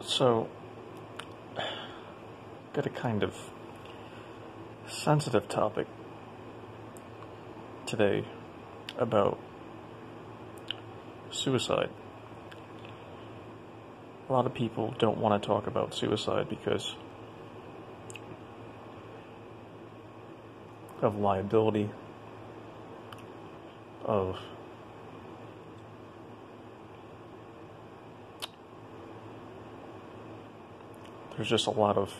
So, got a kind of sensitive topic today about suicide. A lot of people don't want to talk about suicide because of liability, of there's just a lot of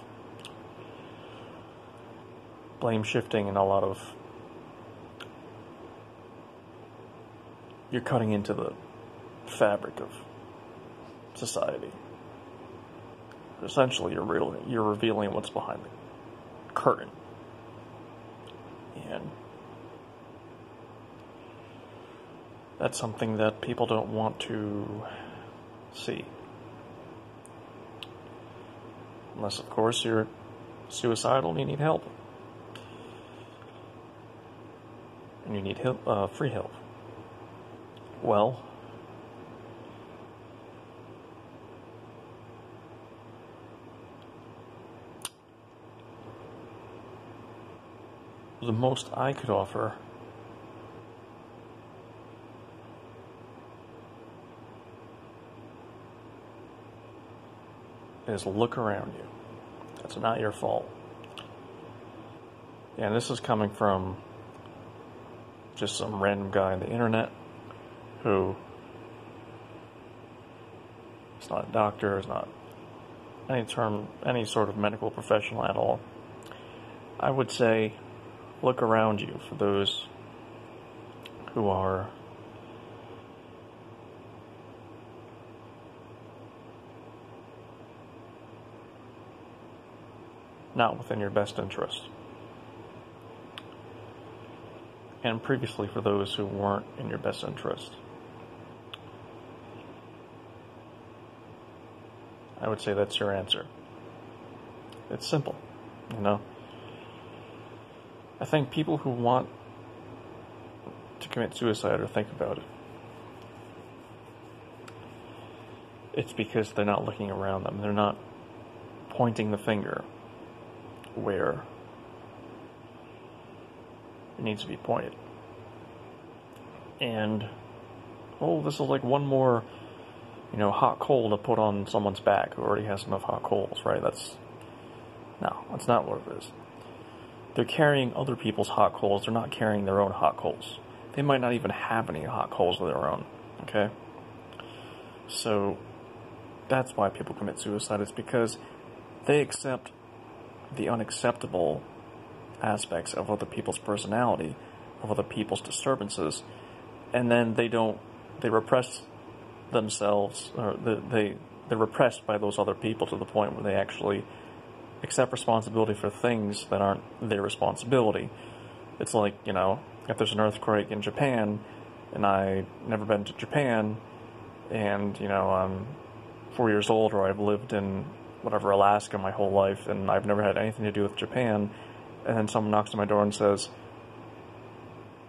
blame shifting and a lot of you're cutting into the fabric of society. Essentially, you're revealing what's behind the curtain. And that's something that people don't want to see. Unless, of course, you're suicidal and you need help. And you need help, free help. Well, the most I could offer is look around you. It's not your fault. And this is coming from just some random guy on the internet who is not a doctor, is not any sort of medical professional at all. I would say look around you for those who are not within your best interest. And previously for those who weren't in your best interest. I would say that's your answer. It's simple, you know. I think people who want to commit suicide or think about it, it's because they're not looking around them. They're not pointing the finger where it needs to be pointed. And, this is like one more, hot coal to put on someone's back who already has enough hot coals, right? That's not what it is. They're carrying other people's hot coals. They're not carrying their own hot coals. They might not even have any hot coals of their own, okay? So, that's why people commit suicide. It's because they accept the unacceptable aspects of other people's personality, of other people's disturbances, and then they repress themselves, or they're repressed by those other people to the point where they actually accept responsibility for things that aren't their responsibility. It's like, if there's an earthquake in Japan, and I've never been to Japan, and, I'm 4 years old, or I've lived in Alaska my whole life, and I've never had anything to do with Japan, and then someone knocks on my door and says,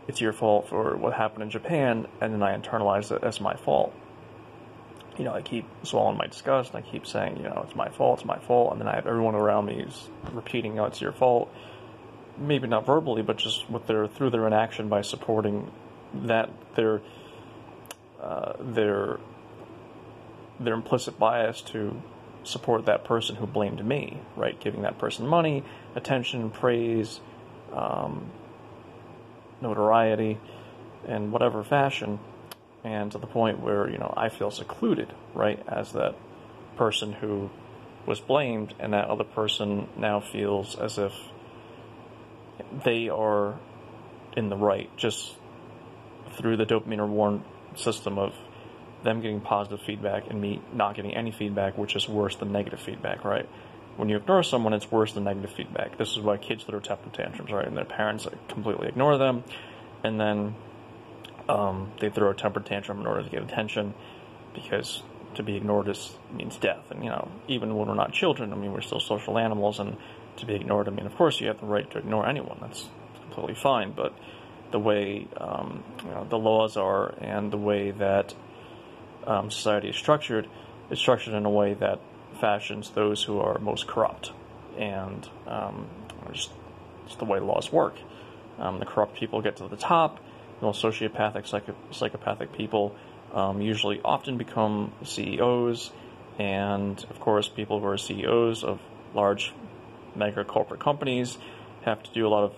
it's your fault for what happened in Japan, and then I internalize it as my fault. I keep swallowing my disgust, and I keep saying, it's my fault, and then I have everyone around me who's repeating, it's your fault, maybe not verbally, but just through their inaction by supporting that, their implicit bias to support that person who blamed me, right? Giving that person money, attention, praise, notoriety, in whatever fashion, and to the point where, I feel secluded, right, as that person who was blamed, and that other person now feels as if they are in the right, just through the dopamine reward system of them getting positive feedback and me not getting any feedback, which is worse than negative feedback, right? When you ignore someone, it's worse than negative feedback. This is why kids throw temper tantrums, right? And their parents completely ignore them, and then they throw a temper tantrum in order to get attention, because to be ignored means death. And, even when we're not children, we're still social animals, and to be ignored, of course you have the right to ignore anyone. That's completely fine, but the way the laws are and the way that society is structured in a way that fashions those who are most corrupt, and just the way laws work. The corrupt people get to the top. The most sociopathic, psychopathic people usually often become CEOs, and of course, people who are CEOs of large mega corporate companies have to do a lot of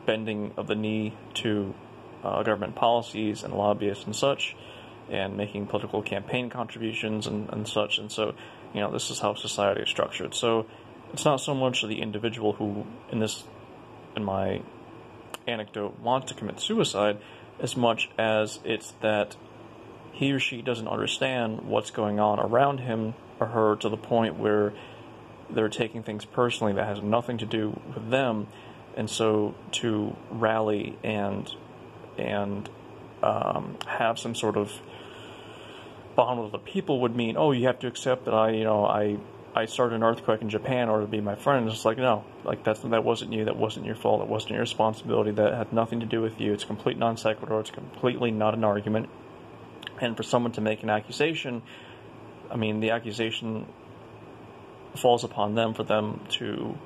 bending of the knee to government policies and lobbyists and such, and making political campaign contributions and such. And so, this is how society is structured. So it's not so much the individual who, in my anecdote, wants to commit suicide, as much as it's that he or she doesn't understand what's going on around him or her, to the point where they're taking things personally that has nothing to do with them. And so to rally and have some sort of bond with the people would mean, oh, you have to accept that I started an earthquake in Japan in order to be my friend. It's like, no, like that wasn't you, that wasn't your fault, it wasn't your responsibility, that had nothing to do with you. It's complete non sequitur, it's completely not an argument. And for someone to make an accusation, I mean, the accusation falls upon them for them to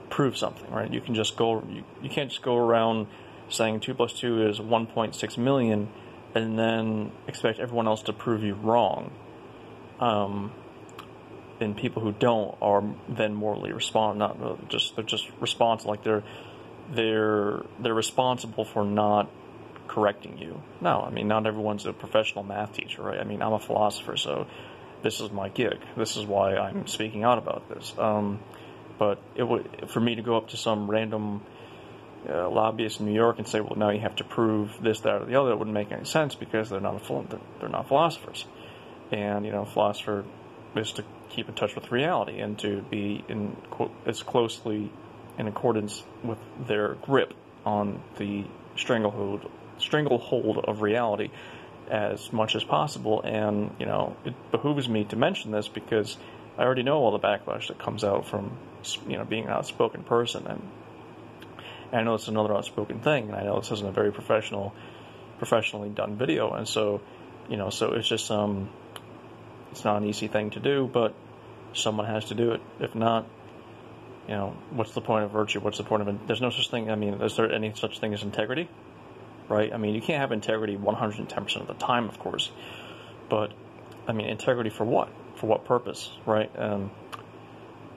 prove something, right? You can just you can't just go around saying 2 + 2 is 1.6 million and then expect everyone else to prove you wrong. And people who don't are then morally they're just responsible, like they're responsible for not correcting you. No, I mean, not everyone's a professional math teacher, right? I mean, I'm a philosopher, so this is my gig. This is why I'm speaking out about this. But for me to go up to some random lobbyist in New York and say, well, now you have to prove this, that, or the other, it wouldn't make any sense, because they're not philosophers. And philosopher is to keep in touch with reality and to be as closely in accordance with their grip on the stranglehold of reality as much as possible. And it behooves me to mention this because I already know all the backlash that comes out from being an outspoken person, and I know it's another outspoken thing, and I know this isn't a very professionally done video, and so so it's just it's not an easy thing to do, but someone has to do it. If not, what's the point of virtue? What's the point of there's no such thing. I mean, is there any such thing as integrity? Right? I mean, you can't have integrity 110% of the time, of course, but I mean, integrity for what? For what purpose, right?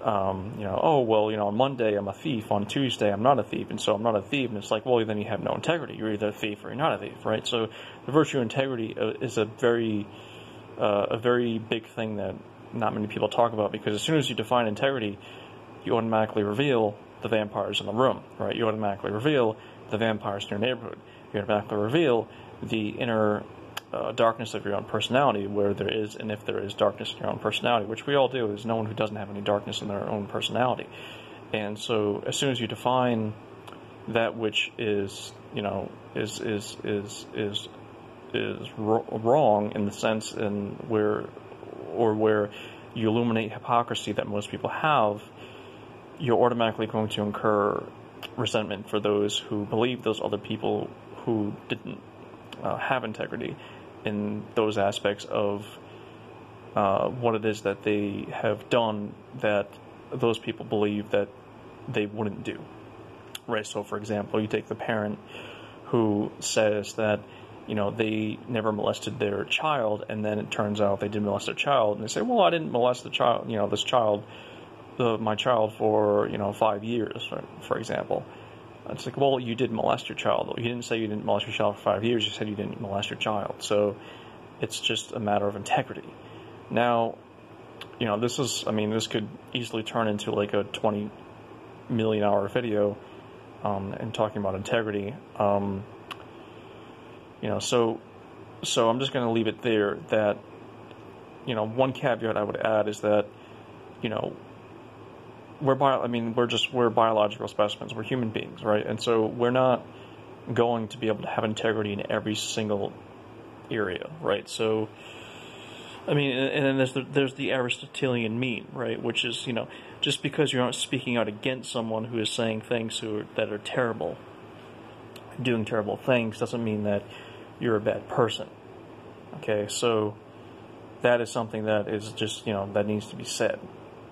On Monday I'm a thief, on Tuesday I'm not a thief, and so I'm not a thief, and it's like, well, then you have no integrity. You're either a thief or you're not a thief, right? So the virtue of integrity is a very big thing that not many people talk about, because as soon as you define integrity, you automatically reveal the vampires in the room, right? You automatically reveal the vampires in your neighborhood. You automatically reveal the inner darkness of your own personality, where there is, and if there is darkness in your own personality, which we all do. There's no one who doesn't have any darkness in their own personality. And so as soon as you define that which is wrong in the sense where you illuminate hypocrisy that most people have, you're automatically going to incur resentment for those who believe those other people who didn't have integrity in those aspects of what it is that they have done that those people believe that they wouldn't do. Right? So, for example, you take the parent who says that they never molested their child, and then it turns out they did molest their child, and they say, well, I didn't molest the child, my child for 5 years, right, for example. It's like, well, you did molest your child. You didn't say you didn't molest your child for 5 years. You said you didn't molest your child. So it's just a matter of integrity. Now, this could easily turn into like a 20 million hour video and talking about integrity. So I'm just going to leave it there that, one caveat I would add is that, we're biological specimens. We're human beings, right? And so we're not going to be able to have integrity in every single area, right? So, I mean, and then there's the Aristotelian mean, right? Which is, just because you aren't speaking out against someone who is saying things that are terrible, doing terrible things, doesn't mean that you're a bad person. Okay, so that is something that is just, that needs to be said.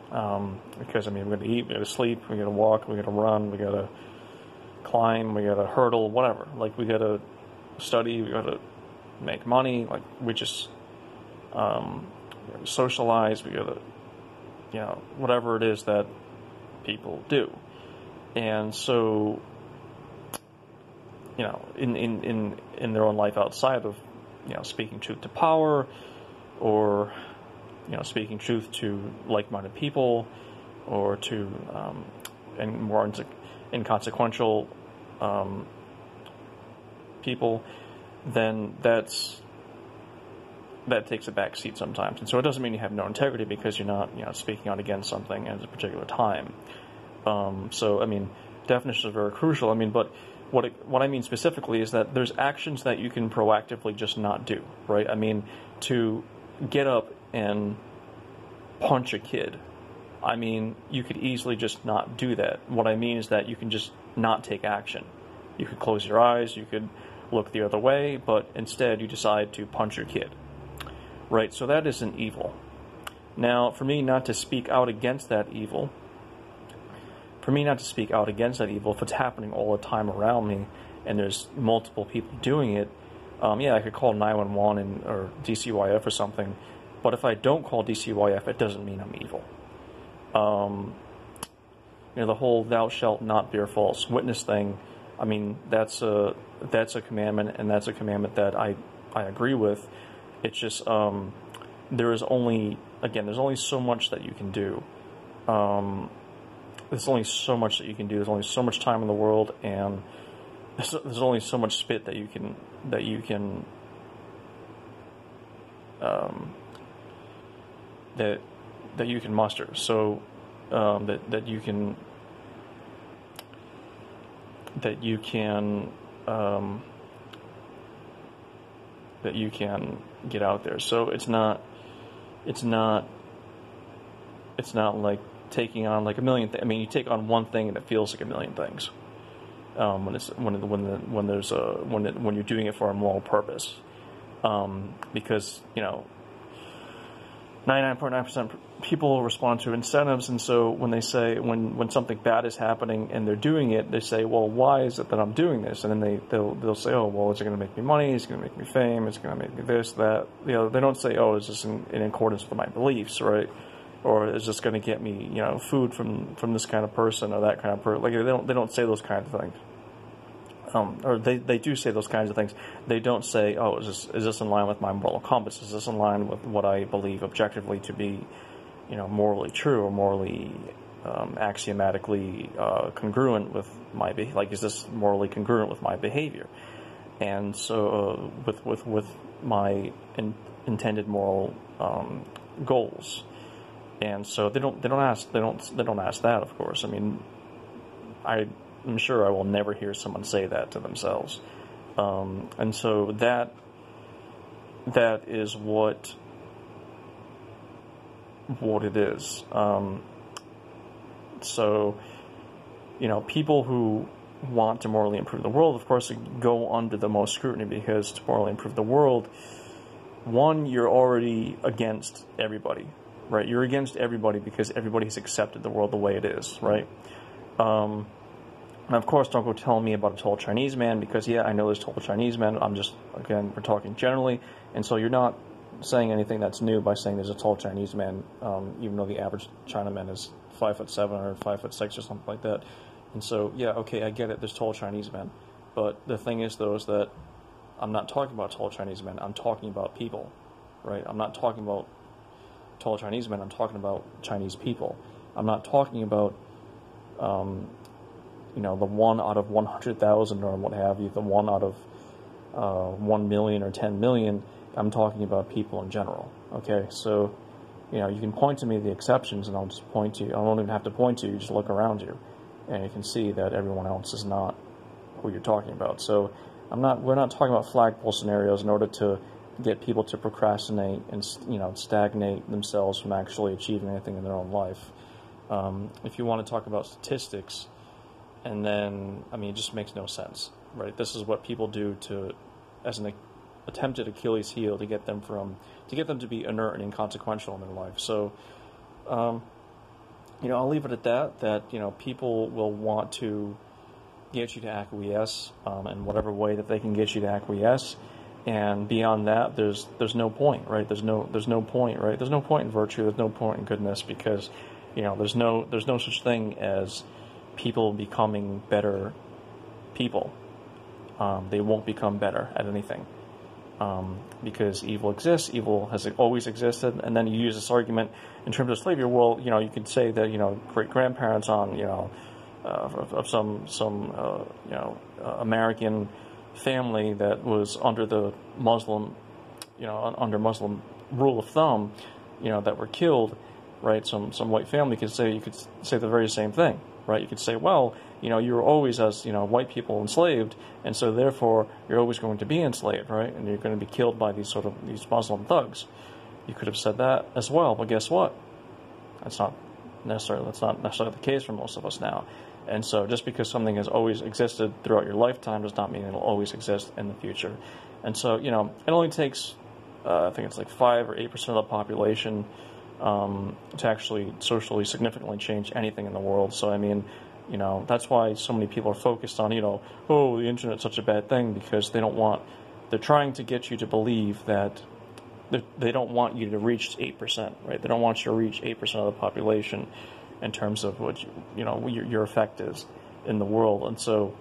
Because, I mean, we're going to eat, we're going to sleep, we're going to walk, we're going to run, we're going to climb, we got to hurdle, whatever. Like, we got to study, we got to make money, like, we just socialize, we got to, whatever it is that people do. And so, in their own life outside of, speaking truth to power, or, speaking truth to like-minded people, or to, and more inconsequential people, then that takes a back seat sometimes. And so it doesn't mean you have no integrity because you're not, speaking out against something at a particular time. So, I mean, definitions are very crucial. I mean, but what I mean specifically is that there's actions that you can proactively just not do, right? I mean, to get up and punch a kid, I mean, you could easily just not do that. What I mean is that you can just not take action. You could close your eyes, you could look the other way, but instead you decide to punch your kid, right? So that is an evil. Now, for me not to speak out against that evil, if it's happening all the time around me and there's multiple people doing it, I could call 911 or DCYF or something, but if I don't call DCYF, it doesn't mean I'm evil. The whole "thou shalt not bear false witness" thing, I mean, that's a commandment, and that's a commandment that I agree with. It's just, there's only so much that you can do. There's only so much that you can do. There's only so much time in the world, and there's only so much spit that you can muster. So that you can get out there. So it's not like taking on like a million things. I mean, you take on one thing and it feels like a million things. When you're doing it for a moral purpose, because 99.9% people respond to incentives, and so when they say when something bad is happening and they're doing it, they say, well, why is it that I'm doing this? And then they'll say, oh, well, is it going to make me money? Is it going to make me fame? Is it going to make me this, that? They don't say, oh, is this in accordance with my beliefs, right? Or is this going to get me, food from this kind of person or that kind of person? Like, they don't say those kinds of things. Or they do say those kinds of things. They don't say, oh, is this in line with my moral compass? Is this in line with what I believe objectively to be, morally true or morally axiomatically congruent with my behavior? Like, is this morally congruent with my behavior? And so with my intended moral goals. And so they don't ask that, of course. I mean, I'm sure I will never hear someone say that to themselves. And so that is what it is. So, people who want to morally improve the world, of course, go under the most scrutiny, because to morally improve the world, one, you're already against everybody, right? You're against everybody because everybody has accepted the world the way it is, right? And of course, don't go telling me about a tall Chinese man, because, I know there's tall Chinese men. We're talking generally. And so you're not saying anything that's new by saying there's a tall Chinese man, even though the average Chinaman is 5'7" or 5'6" or something like that. And so, I get it, there's tall Chinese men. But the thing is, though, is that I'm not talking about tall Chinese men. I'm talking about people, right? I'm not talking about tall Chinese men. I'm talking about Chinese people. I'm not talking about the 1 out of 100,000 or what have you, the 1 out of 1 million or 10 million. I'm talking about people in general. Okay, so you can point to me the exceptions, and I'll just point to you. I don't even have to point to you. Just look around you, and you can see that everyone else is not who you're talking about. So we're not talking about flagpole scenarios in order to get people to procrastinate and stagnate themselves from actually achieving anything in their own life. If you want to talk about statistics, and then it just makes no sense, right? This is what people do as attempted Achilles heel to get them to be inert and inconsequential in their life. So, I'll leave it at that. That people will want to get you to acquiesce in whatever way that they can get you to acquiesce, and beyond that, there's no point, right? There's no point, right? There's no point in virtue. There's no point in goodness, because there's no such thing as people becoming better people. They won't become better at anything. Because evil exists, evil has always existed, and then you use this argument in terms of slavery. Well, you could say that great grandparents on of some American family that was under the Muslim under Muslim rule of thumb, that were killed, right? Some white family you could say the very same thing, right? You could say, well, you were always, as white people, enslaved, and so therefore you're always going to be enslaved, right? And you're going to be killed by these Muslim thugs. You could have said that as well, but guess what? That's not necessarily the case for most of us now. And so just because something has always existed throughout your lifetime does not mean it'll always exist in the future. And so it only takes I think it's like 5 or 8% of the population to actually socially significantly change anything in the world. So that's why so many people are focused on, the internet's such a bad thing, because they're trying to get you to believe that they don't want you to reach 8%, right? They don't want you to reach 8% of the population in terms of what your effect is in the world. And so,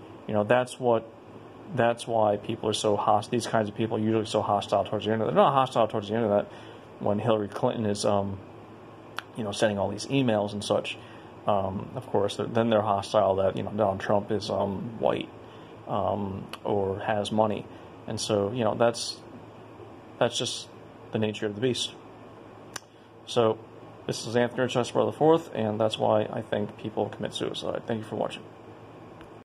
that's why people are so hostile. These kinds of people are usually so hostile towards the internet. They're not hostile towards the internet when Hillary Clinton is, sending all these emails and such. Of course, then they're hostile that Donald Trump is white or has money, and so that's just the nature of the beast. So this is Anthony Rochester IV, and that's why I think people commit suicide. Thank you for watching.